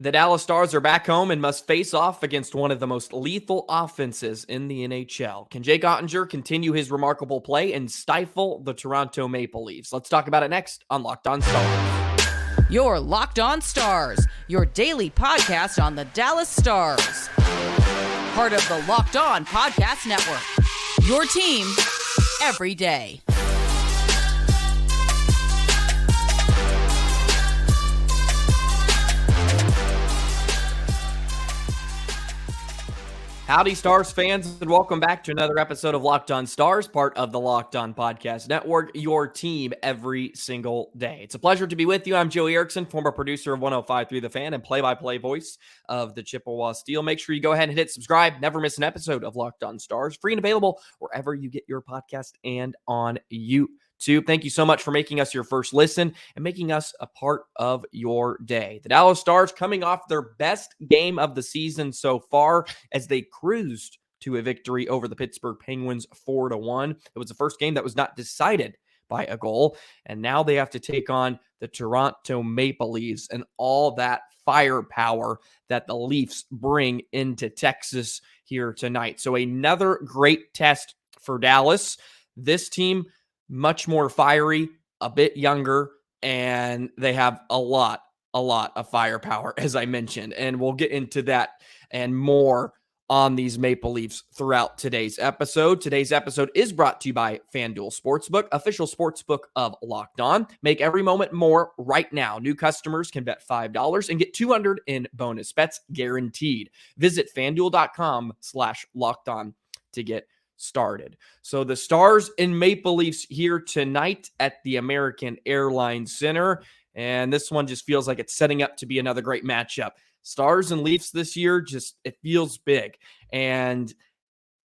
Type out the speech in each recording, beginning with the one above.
The Dallas Stars are back home and must face off against one of the most lethal offenses in the NHL. Can Jake Oettinger continue his remarkable play and stifle the Toronto Maple Leafs? Let's talk about it next on Locked On Stars. You're Locked On Stars, your daily podcast on the Dallas Stars. Part of the Locked On Podcast Network, your team every day. Howdy, Stars fans, and welcome back to another episode of Locked On Stars, part of the Locked On Podcast Network, your team every single day. It's a pleasure to be with you. I'm Joey Erickson, former producer of 105.3 The Fan and play-by-play voice of the Chippewa Steel. Make sure you go ahead and hit subscribe. Never miss an episode of Locked On Stars, free and available wherever you get your podcast and on YouTube. Thank you so much for making us your first listen and making us a part of your day. The Dallas Stars coming off their best game of the season so far as they cruised to a victory over the Pittsburgh Penguins 4-1. It was the first game that was not decided by a goal, and now they have to take on the Toronto Maple Leafs and all that firepower that the Leafs bring into Texas here tonight. So another great test for Dallas. This team much more fiery, a bit younger, and they have a lot of firepower, as I mentioned. And we'll get into that and more on these Maple Leafs throughout today's episode. Today's episode is brought to you by FanDuel Sportsbook, official sportsbook of Locked On. Make every moment more right now. New customers can bet $5 and get $200 in bonus bets guaranteed. Visit FanDuel.com/LockedOn to get started. So the Stars and Maple Leafs here tonight at the American Airlines Center. And this one just feels like it's setting up to be another great matchup. Stars and Leafs this year, it feels big. And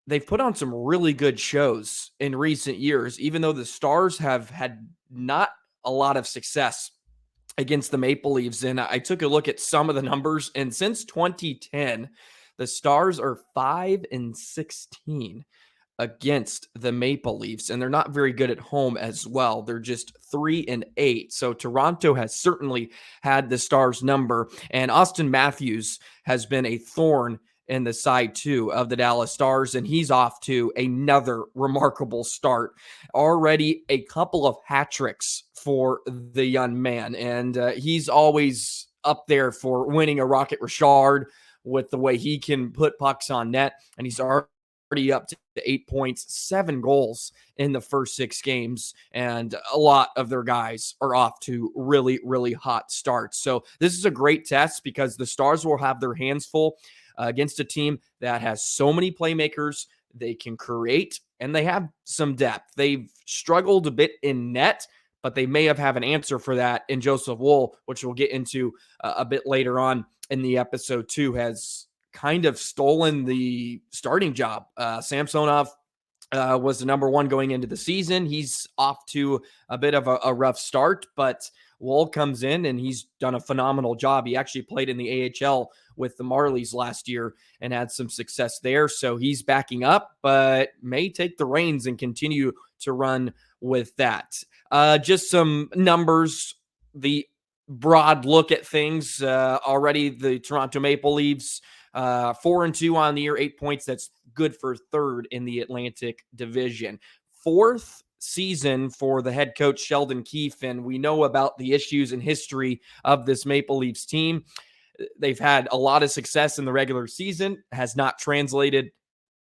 they've put on some really good shows in recent years, even though the Stars have had not a lot of success against the Maple Leafs. And I took a look at some of the numbers, and since 2010, the Stars are 5-16 against the Maple Leafs, and they're not very good at home as well. They're just 3-8. So Toronto has certainly had the Stars number, and Auston Matthews has been a thorn in the side too of the Dallas Stars, and he's off to another remarkable start. Already a couple of hat tricks for the young man, and he's always up there for winning a Rocket Richard with the way he can put pucks on net, and he's already up to 8 points, 7 goals in the first 6 games, and a lot of their guys are off to really hot starts. So this is a great test because the Stars will have their hands full against a team that has so many playmakers. They can create, and they have some depth. They've struggled a bit in net, but they may have an answer for that in Joseph Woll, which we'll get into a bit later on in the episode too, has kind of stolen the starting job. Samsonov was the number one going into the season. He's off to a bit of a rough start, but Woll comes in and he's done a phenomenal job. He actually played in the AHL with the Marlies last year and had some success there. So he's backing up, but may take the reins and continue to run with that. Just some numbers, the broad look at things. Already the Toronto Maple Leafs 4-2 on the year, 8 points. That's good for third in the Atlantic Division. Fourth season for the head coach Sheldon Keefe, and we know about the issues and history of this Maple Leafs team. They've had a lot of success in the regular season, has not translated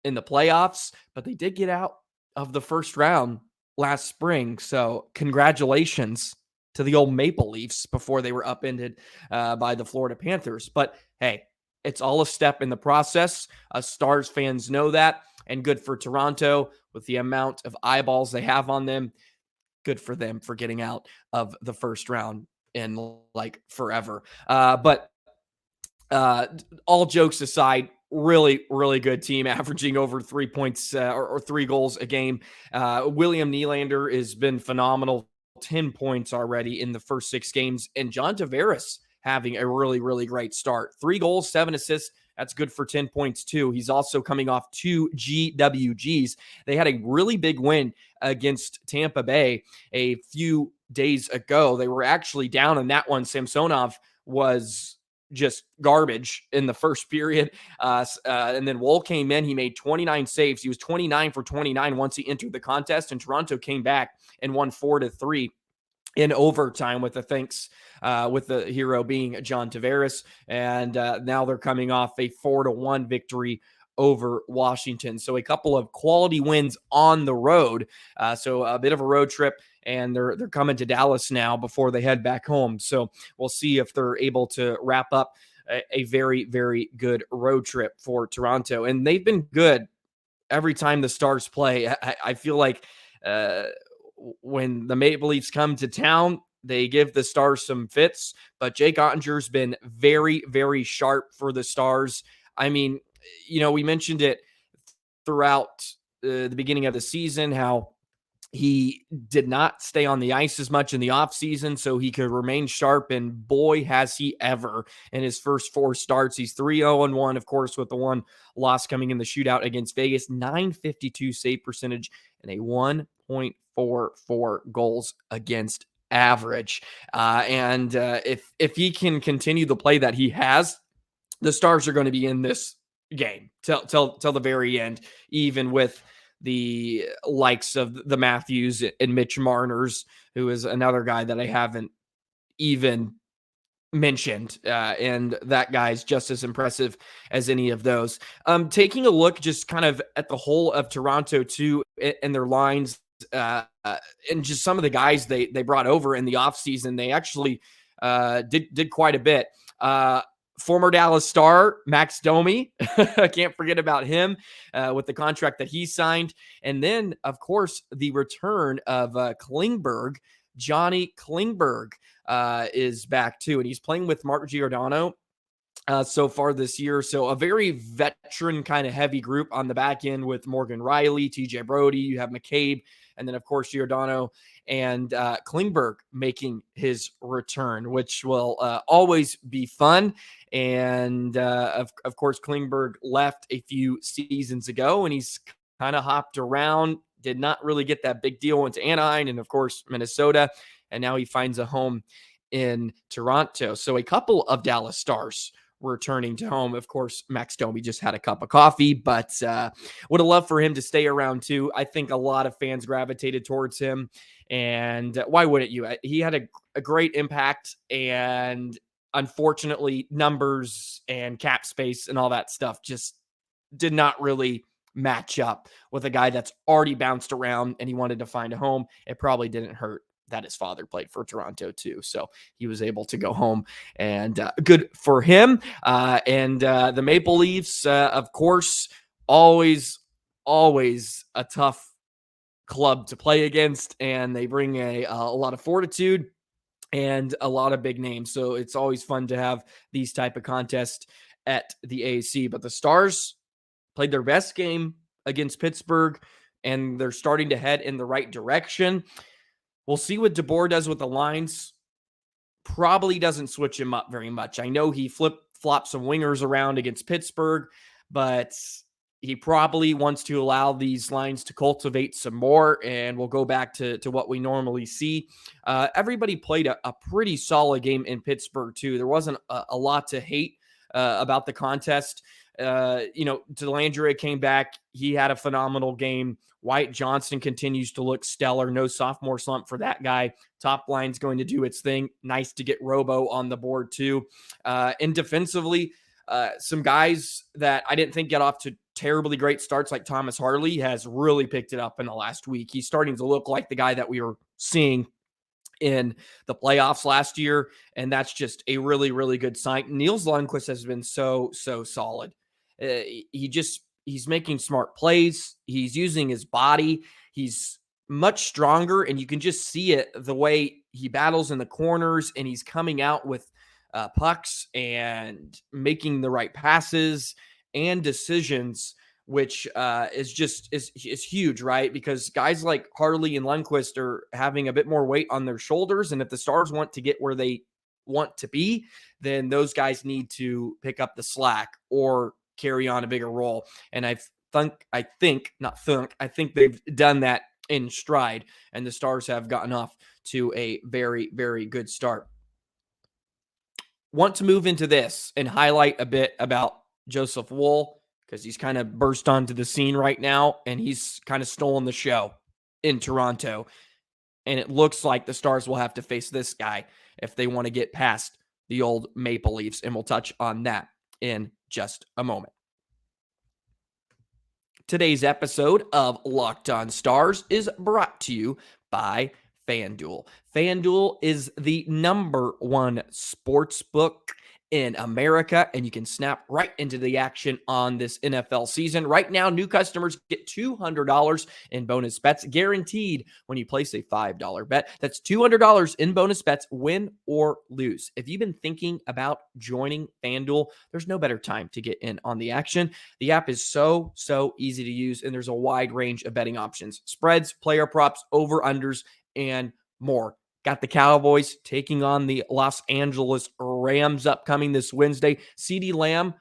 in the playoffs, but they did get out of the first round last spring. So congratulations to the old Maple Leafs before they were upended by the Florida Panthers. But hey, it's all a step in the process. Us Stars fans know that, and good for Toronto with the amount of eyeballs they have on them. Good for them for getting out of the first round in like forever. But all jokes aside, really good team, averaging over 3 points or 3 goals a game. William Nylander has been phenomenal, 10 points already in the first 6 games, and John Tavaras having a really great start. 3 goals, 7 assists. That's good for 10 points too. He's also coming off 2 GWGs. They had a really big win against Tampa Bay a few days ago. They were actually down in that one. Samsonov was just garbage in the first period. And then Woll came in. He made 29 saves. He was 29 for 29 once he entered the contest, and Toronto came back and won 4-3 in overtime with the hero being John Tavaras. And now they're coming off a 4-1 victory over Washington. So a couple of quality wins on the road. So a bit of a road trip, and they're coming to Dallas now before they head back home. So we'll see if they're able to wrap up a very, very good road trip for Toronto. And they've been good every time the Stars play. I feel like when the Maple Leafs come to town, they give the Stars some fits, but Jake Oettinger's been very, very sharp for the Stars. I mean, we mentioned it throughout the beginning of the season, how he did not stay on the ice as much in the offseason so he could remain sharp, and boy, has he ever in his first 4 starts. He's 3-0-1, of course, with the one loss coming in the shootout against Vegas, .952 save percentage, and a 1.44 goals against average. And if he can continue the play that he has, the Stars are going to be in this game till the very end, even with the likes of the Matthews and Mitch Marners, who is another guy that I haven't even mentioned. And that guy's just as impressive as any of those. Taking a look just kind of at the whole of Toronto too, and their lines, and just some of the guys they brought over in the offseason, they actually did quite a bit. Former Dallas Star, Max Domi. I can't forget about him with the contract that he signed. And then, of course, the return of Klingberg. Johnny Klingberg is back too, and he's playing with Mark Giordano so far this year. So a very veteran kind of heavy group on the back end with Morgan Riley, TJ Brody, you have McCabe, and then, of course, Giordano and Klingberg making his return, which will always be fun. And, of course, Klingberg left a few seasons ago, and he's kind of hopped around, did not really get that big deal, went to Anaheim and, of course, Minnesota, and now he finds a home in Toronto. So a couple of Dallas Stars returning to home. Of course, Max Domi just had a cup of coffee, but would have loved for him to stay around too. I think a lot of fans gravitated towards him, and why wouldn't you? He had a great impact, and unfortunately, numbers and cap space and all that stuff just did not really match up with a guy that's already bounced around and he wanted to find a home. It probably didn't hurt that his father played for Toronto too. So he was able to go home, and good for him. And the Maple Leafs, of course, always a tough club to play against, and they bring a lot of fortitude and a lot of big names. So it's always fun to have these type of contests at the AAC. But the Stars played their best game against Pittsburgh, and they're starting to head in the right direction. We'll see what DeBoer does with the lines. Probably doesn't switch him up very much. I know he flip-flopped some wingers around against Pittsburgh, but he probably wants to allow these lines to cultivate some more, and we'll go back to what we normally see. Everybody played a pretty solid game in Pittsburgh, too. There wasn't a lot to hate about the contest. Dellandrea came back. He had a phenomenal game. Wyatt Johnston continues to look stellar. No sophomore slump for that guy. Top line's going to do its thing. Nice to get Robo on the board too. And defensively, some guys that I didn't think get off to terribly great starts, like Thomas Harley, has really picked it up in the last week. He's starting to look like the guy that we were seeing in the playoffs last year, and that's just a really, really good sign. Niels Lundqvist has been so solid. He's making smart plays. He's using his body. He's much stronger, and you can just see it the way he battles in the corners, and he's coming out with pucks and making the right passes and decisions, which is huge, right? Because guys like Harley and Lundqvist are having a bit more weight on their shoulders, and if the Stars want to get where they want to be, then those guys need to pick up the slack or carry on a bigger role. And I think they've done that in stride, and the Stars have gotten off to a very, very good start. want to move into this and highlight a bit about Joseph Woll, because he's kind of burst onto the scene right now, and he's kind of stolen the show in Toronto. And it looks like the Stars will have to face this guy if they want to get past the old Maple Leafs, and we'll touch on that in just a moment. Today's episode of Locked On Stars is brought to you by FanDuel. FanDuel is the #1 sports book in America, and you can snap right into the action on this NFL season. Right now, new customers get $200 in bonus bets guaranteed when you place a $5 bet. That's $200 in bonus bets, win or lose. If you've been thinking about joining FanDuel, there's no better time to get in on the action. The app is so easy to use, and there's a wide range of betting options: spreads, player props, over-unders, and more. Got the Cowboys taking on the Los Angeles Rams upcoming this Wednesday. CeeDee Lamb,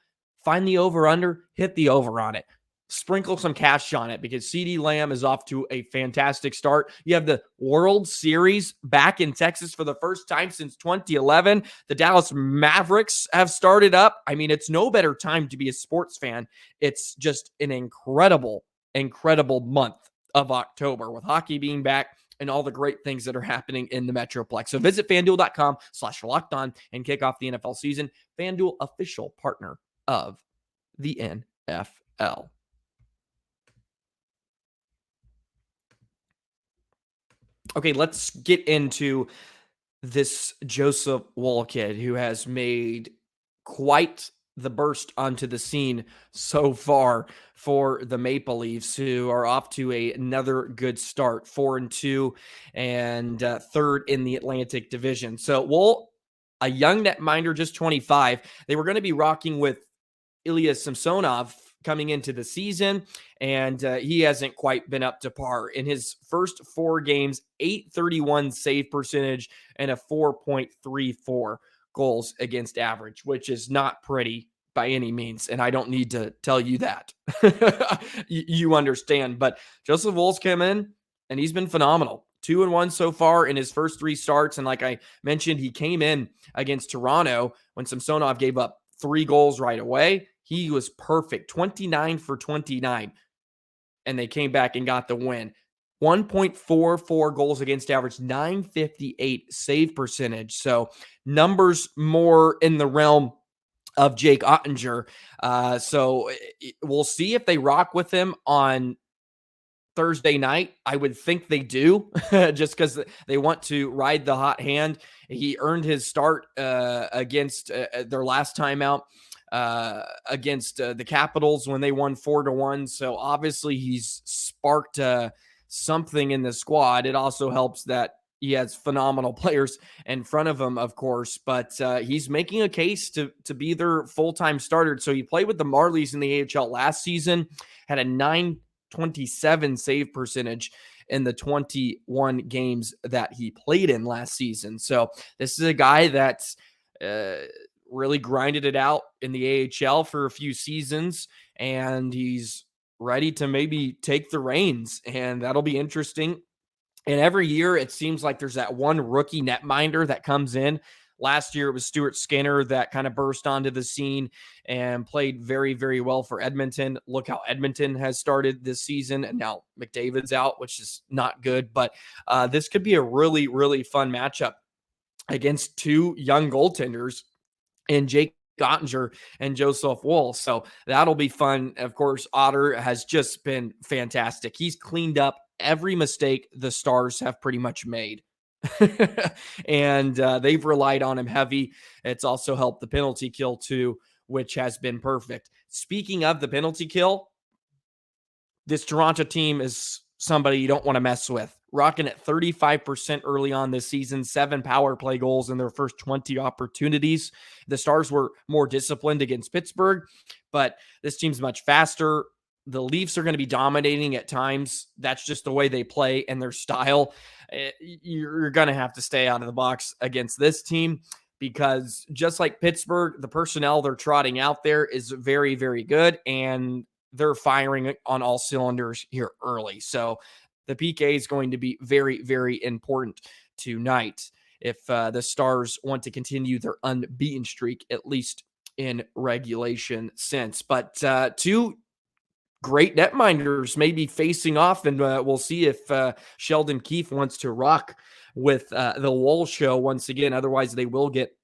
find the over-under, hit the over on it. Sprinkle some cash on it, because CeeDee Lamb is off to a fantastic start. You have the World Series back in Texas for the first time since 2011. The Dallas Mavericks have started up. I mean, it's no better time to be a sports fan. It's just an incredible month of October, with hockey being back and all the great things that are happening in the Metroplex. So visit FanDuel.com/lockedon and kick off the NFL season. FanDuel, official partner of the NFL. Okay, let's get into this Joseph Woll kid, who has made quite the burst onto the scene so far for the Maple Leafs, who are off to another good start, 4-2 and third in the Atlantic Division. So Woll, a young netminder, just 25. They were going to be rocking with Ilya Samsonov coming into the season, and he hasn't quite been up to par. In his first 4 games, .831 save percentage and a 4.34 goals against average, which is not pretty by any means, and I don't need to tell you that. You understand. But Joseph Woll's come in, and he's been phenomenal. 2-1 so far in his first 3 starts, and like I mentioned, he came in against Toronto when Samsonov gave up 3 goals right away. He was perfect, 29 for 29, and they came back and got the win. 1.44 goals against average, .958 save percentage. So numbers more in the realm of Jake Oettinger. So we'll see if they rock with him on Thursday night. I would think they do, just because they want to ride the hot hand. He earned his start against their last time out against the Capitals when they won 4-1. So obviously he's sparked something in the squad. It also helps that he has phenomenal players in front of him, of course, but he's making a case to be their full-time starter. So he played with the Marlies in the AHL last season, had a .927 save percentage in the 21 games that he played in last season. So this is a guy that's really grinded it out in the AHL for a few seasons, and he's ready to maybe take the reins, and that'll be interesting. And every year it seems like there's that one rookie netminder that comes in. Last year it was Stuart Skinner that kind of burst onto the scene and played very, very well for Edmonton. Look how Edmonton has started this season, and now McDavid's out, which is not good. But this could be a really, really fun matchup against 2 young goaltenders in Jake Oettinger and Joseph Woll. So that'll be fun. Of course, Otter has just been fantastic. He's cleaned up every mistake the Stars have pretty much made. And they've relied on him heavy. It's also helped the penalty kill too, which has been perfect. Speaking of the penalty kill, this Toronto team is somebody you don't want to mess with. Rocking at 35% early on this season, 7 power play goals in their first 20 opportunities. The Stars were more disciplined against Pittsburgh, but this team's much faster. The Leafs are going to be dominating at times. That's just the way they play and their style. You're going to have to stay out of the box against this team, because just like Pittsburgh, the personnel they're trotting out there is very, very good, and they're firing on all cylinders here early. So the PK is going to be very, very important tonight. if the Stars want to continue their unbeaten streak, at least in regulation sense. But two great netminders may be facing off, and we'll see if Sheldon Keefe wants to rock with the Woll show once again. Otherwise, they will get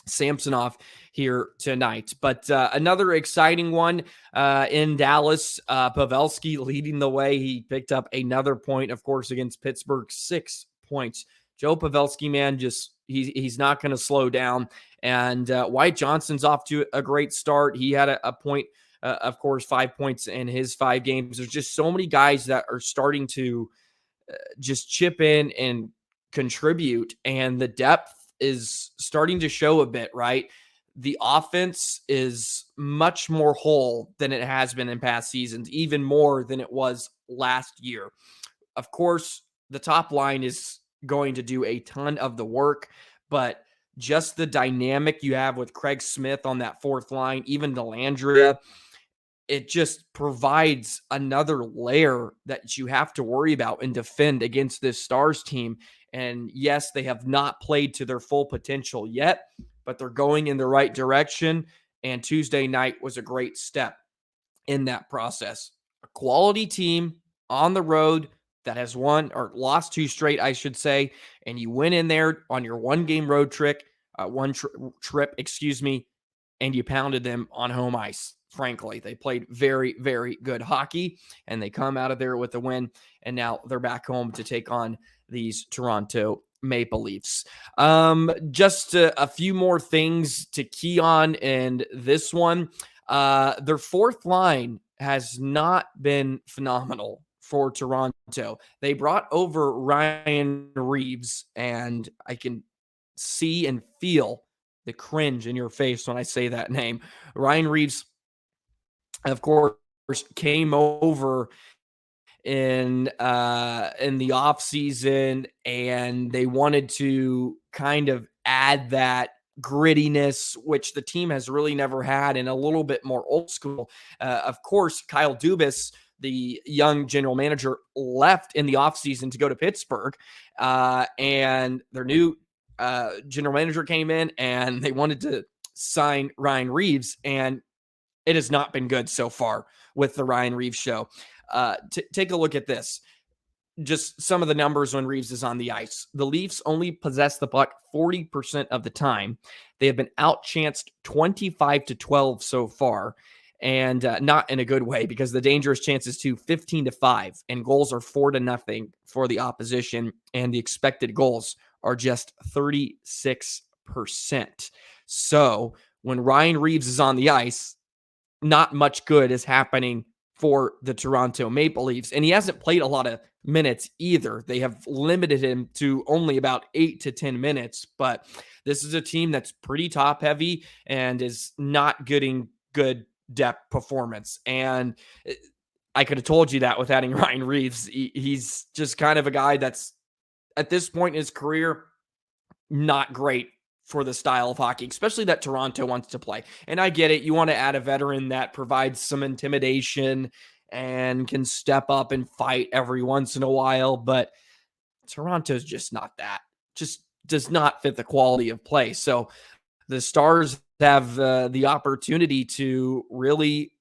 Samsonov here tonight. But another exciting one in Dallas, Pavelski leading the way. He picked up another point, of course, against Pittsburgh, 6 points. Joe Pavelski, man, just he's not going to slow down. And Wyatt Johnston's off to a great start. He had a point, of course, 5 points in his 5 games. There's just so many guys that are starting to just chip in and contribute, and the depth is starting to show a bit, right? The offense is much more whole than it has been in past seasons, even more than it was last year. Of course, the top line is going to do a ton of the work, but just the dynamic you have with Craig Smith on that fourth line, even Nylander, it just provides another layer that you have to worry about and defend against this Stars team. And yes, they have not played to their full potential yet, but they're going in the right direction. And Tuesday night was a great step in that process. A quality team on the road that has won or lost 2 straight, I should say. And you went in there on your one-game road trip, and you pounded them on home ice. Frankly, they played very, very good hockey, and they come out of there with a win, and now they're back home to take on these Toronto Maple Leafs. Just a few more things to key on in this one. Their fourth line has not been phenomenal for Toronto. They brought over Ryan Reaves, and I can see and feel the cringe in your face when I say that name. Ryan Reaves, of course, came over in the offseason, and they wanted to kind of add that grittiness, which the team has really never had, and a little bit more old school. Of course, Kyle Dubas, the young general manager, left in the offseason to go to Pittsburgh, and their new general manager came in, and they wanted to sign Ryan Reaves, and it has not been good so far with the Ryan Reaves show. Take a look at this. Just some of the numbers when Reaves is on the ice. The Leafs only possess the puck 40% of the time. They have been outchanced 25-12 so far, and not in a good way, because the dangerous chance is 15-5, and goals are 4-0 for the opposition, and the expected goals are just 36%. So when Ryan Reaves is on the ice, not much good is happening for the Toronto Maple Leafs. And he hasn't played a lot of minutes either. They have limited him to only about 8 to 10 minutes. But this is a team that's pretty top heavy and is not getting good depth performance. And I could have told you that with adding Ryan Reaves. He's just kind of a guy that's, at this point in his career, not great for the style of hockey, especially that Toronto wants to play. And I get it. You want to add a veteran that provides some intimidation and can step up and fight every once in a while. But Toronto's just not that. Just does not fit the quality of play. So the Stars have the opportunity to really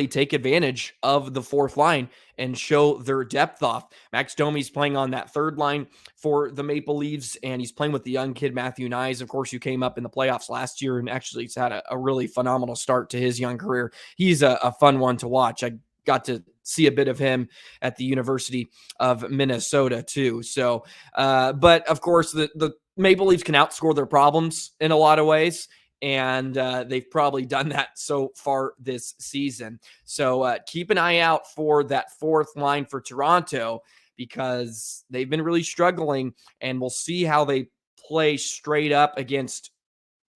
take advantage of the fourth line and show their depth off. Max Domi's playing on that third line for the Maple Leafs, and he's playing with the young kid, Matthew Nyes, of course, who came up in the playoffs last year, and actually he's had a really phenomenal start to his young career. He's a fun one to watch. I got to see a bit of him at the University of Minnesota too. So, but of course, the Maple Leafs can outscore their problems in a lot of ways, and they've probably done that so far this season. So keep an eye out for that fourth line for Toronto, because they've been really struggling, and we'll see how they play straight up against,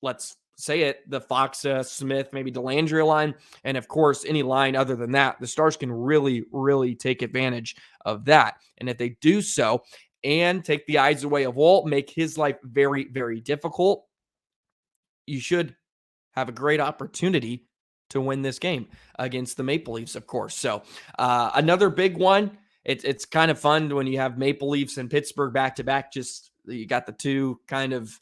let's say it, the Fox, Smith, maybe Nylander line. And of course, any line other than that, the Stars can really, really take advantage of that. And if they do so and take the eyes away of Woll, make his life very, very difficult, you should have a great opportunity to win this game against the Maple Leafs, of course. So another big one. It's kind of fun when you have Maple Leafs and Pittsburgh back-to-back, just You got the two kind of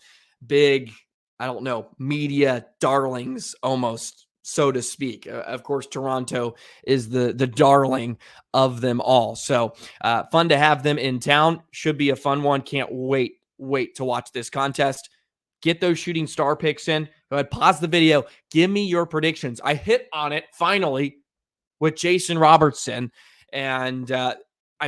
big, I don't know, media darlings almost, so to speak. Of course, Toronto is the darling of them all. So fun to have them in town. Should be a fun one. Can't wait to watch this contest. Get those shooting star picks in. Go ahead, pause the video. Give me your predictions. I hit on it finally with Jason Robertson. And I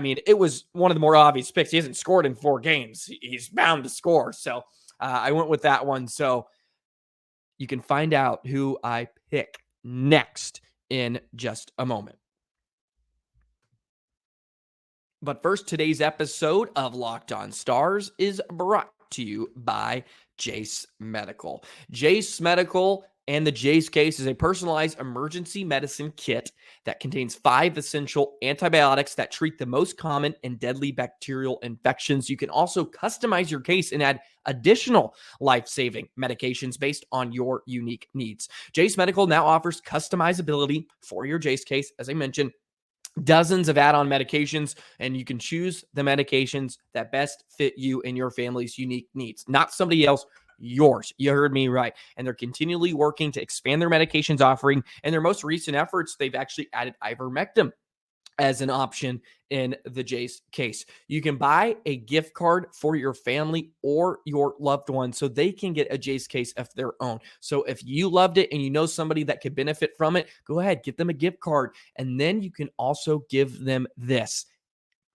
mean, it was one of the more obvious picks. He hasn't scored in 4 games. He's bound to score. So I went with that one. So you can find out who I pick next in just a moment. But first, today's episode of Locked On Stars is brought to you by Jace Medical. Jace Medical and the Jace Case is a personalized emergency medicine kit that contains 5 essential antibiotics that treat the most common and deadly bacterial infections. You can also customize your case and add additional life-saving medications based on your unique needs. Jace Medical now offers customizability for your Jace Case, as I mentioned, dozens of add-on medications, and you can choose the medications that best fit you and your family's unique needs, not somebody else, yours. You heard me right. And they're continually working to expand their medications offering. In their most recent efforts, they've actually added ivermectin as an option in the Jace Case. You can buy a gift card for your family or your loved one so they can get a Jace Case of their own. So if you loved it and you know somebody that could benefit from it, go ahead, get them a gift card. And then you can also give them this.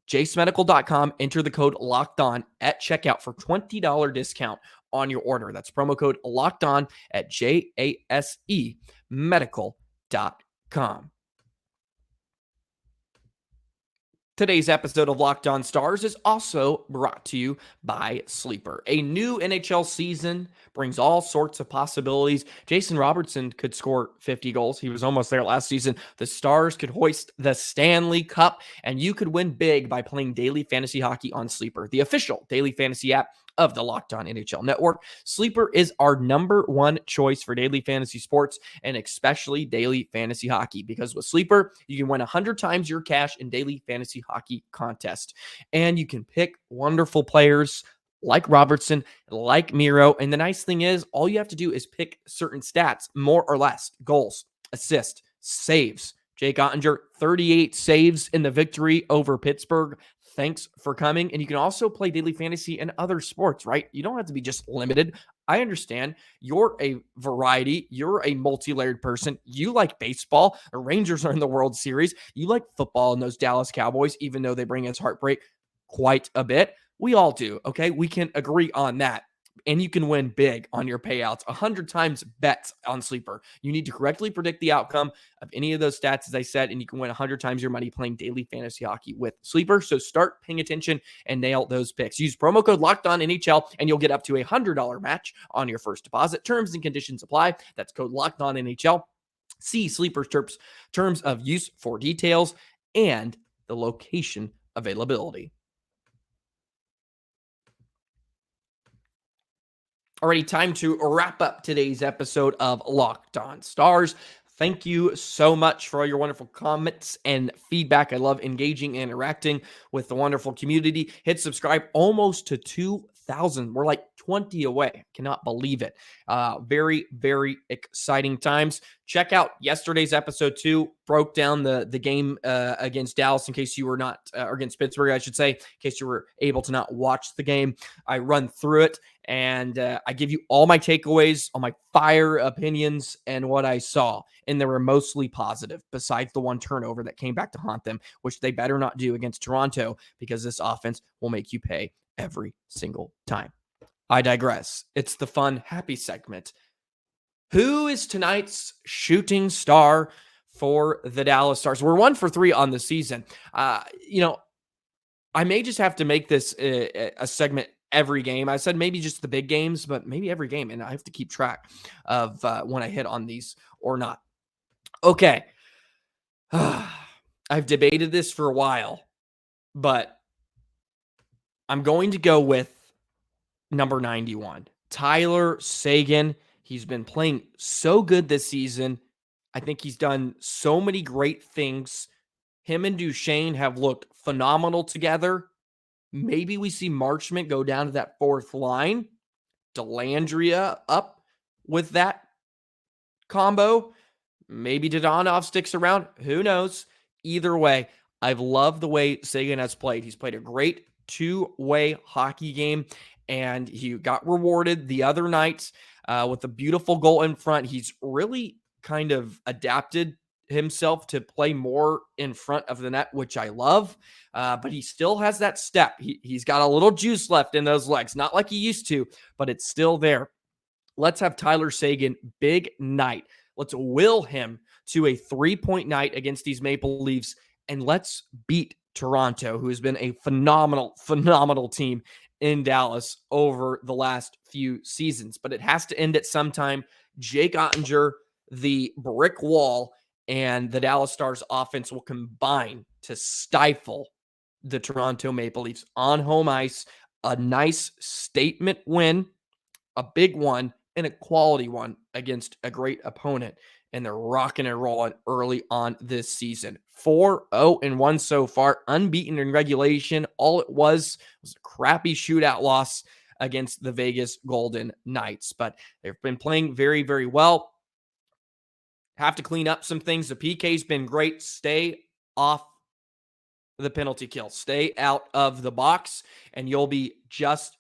JaceMedical.com, enter the code LOCKEDON at checkout for $20 discount on your order. That's promo code LOCKEDON at JaceMedical.com. Today's episode of Locked On Stars is also brought to you by Sleeper. A new NHL season brings all sorts of possibilities. Jason Robertson could score 50 goals. He was almost there last season. The Stars could hoist the Stanley Cup, and you could win big by playing daily fantasy hockey on Sleeper, the official daily fantasy app of the Locked On NHL Network. Sleeper is our #1 choice for daily fantasy sports and especially daily fantasy hockey, because with Sleeper, you can win 100 times your cash in daily fantasy hockey contest. And you can pick wonderful players like Robertson, like Miro. And the nice thing is, all you have to do is pick certain stats, more or less: goals, assists, saves. Jake Oettinger, 38 saves in the victory over Pittsburgh. Thanks for coming. And you can also play daily fantasy in other sports, right? You don't have to be just limited. I understand you're a variety. You're a multi-layered person. You like baseball. The Rangers are in the World Series. You like football and those Dallas Cowboys, even though they bring us heartbreak quite a bit. We all do, okay? We can agree on that. And you can win big on your payouts, 100 times bets on Sleeper. You need to correctly predict the outcome of any of those stats, as I said, and you can win 100 times your money playing daily fantasy hockey with Sleeper. So start paying attention and nail those picks. Use promo code LOCKEDONNHL and you'll get up to a $100 match on your first deposit. Terms and conditions apply. That's code LOCKEDONNHL. See Sleeper's terms of use for details and the location availability. Already time to wrap up today's episode of Locked On Stars. Thank you so much for all your wonderful comments and feedback. I love engaging and interacting with the wonderful community. Hit subscribe, almost to 2,000. We're like 20 away. Cannot believe it. Very, very exciting times. Check out yesterday's episode 2. Broke down the game against Dallas, in case you were not, or against Pittsburgh, I should say, in case you were able to not watch the game. I run through it, and I give you all my takeaways, all my fire opinions, and what I saw. And they were mostly positive, besides the one turnover that came back to haunt them, which they better not do against Toronto, because this offense will make you pay every single time. I digress. It's the fun, happy segment. Who is tonight's shooting star for the Dallas Stars? We're 1 for 3 on the season. I may just have to make this a segment every game. I said maybe just the big games, but maybe every game, and I have to keep track of when I hit on these or not. Okay. I've debated this for a while, but I'm going to go with number 91, Tyler Seguin. He's been playing so good this season. I think he's done so many great things. Him and Duchesne have looked phenomenal together. Maybe we see Marchment go down to that fourth line. Dellandrea up with that combo. Maybe Dadonov sticks around. Who knows? Either way, I've loved the way Seguin has played. He's played a great two-way hockey game, and he got rewarded the other night with a beautiful goal in front. He's really kind of adapted himself to play more in front of the net, which I love. But he still has that step. He's got a little juice left in those legs, not like he used to, but it's still there. Let's have Tyler Seguin, big night. Let's will him to a 3-point night against these Maple Leafs, and let's beat Toronto, who has been a phenomenal team in Dallas over the last few seasons. But it has to end at some time. Jake Oettinger, the brick wall, and the Dallas Stars offense will combine to stifle the Toronto Maple Leafs on home ice. A nice statement win, a big one, and a quality one against a great opponent. And they're rocking and rolling early on this season. 4-0-1 so far, unbeaten in regulation. All it was a crappy shootout loss against the Vegas Golden Knights. But they've been playing very, very well. Have to clean up some things. The PK's been great. Stay off the penalty kill. Stay out of the box, and you'll be just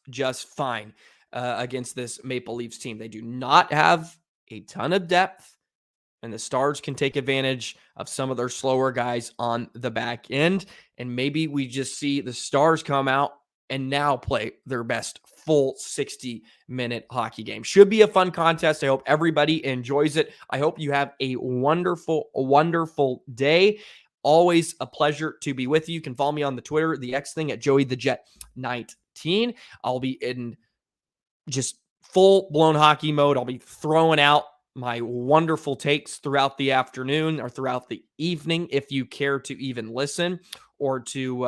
fine against this Maple Leafs team. They do not have a ton of depth, and the Stars can take advantage of some of their slower guys on the back end. And maybe we just see the Stars come out and now play their best full 60-minute hockey game. Should be a fun contest. I hope everybody enjoys it. I hope you have a wonderful day. Always a pleasure to be with you. You can follow me on the Twitter, the X thing, at JoeyTheJet19. I'll be in just full-blown hockey mode. I'll be throwing out my wonderful takes throughout the afternoon or throughout the evening, if you care to even listen, or to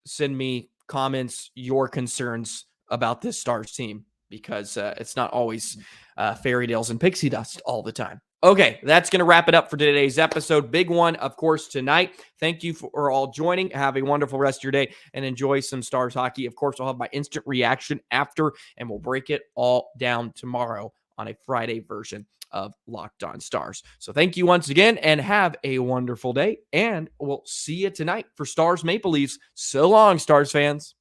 send me comments, your concerns about this Stars team, because it's not always fairy tales and pixie dust all the time. Okay, that's going to wrap it up for today's episode. Big one, of course, tonight. Thank you for all joining. Have a wonderful rest of your day and enjoy some Stars hockey. Of course, I'll have my instant reaction after, and we'll break it all down tomorrow on a Friday version of Locked On Stars. So thank you once again, and have a wonderful day, and we'll see you tonight for Stars Maple Leafs. So long, Stars fans.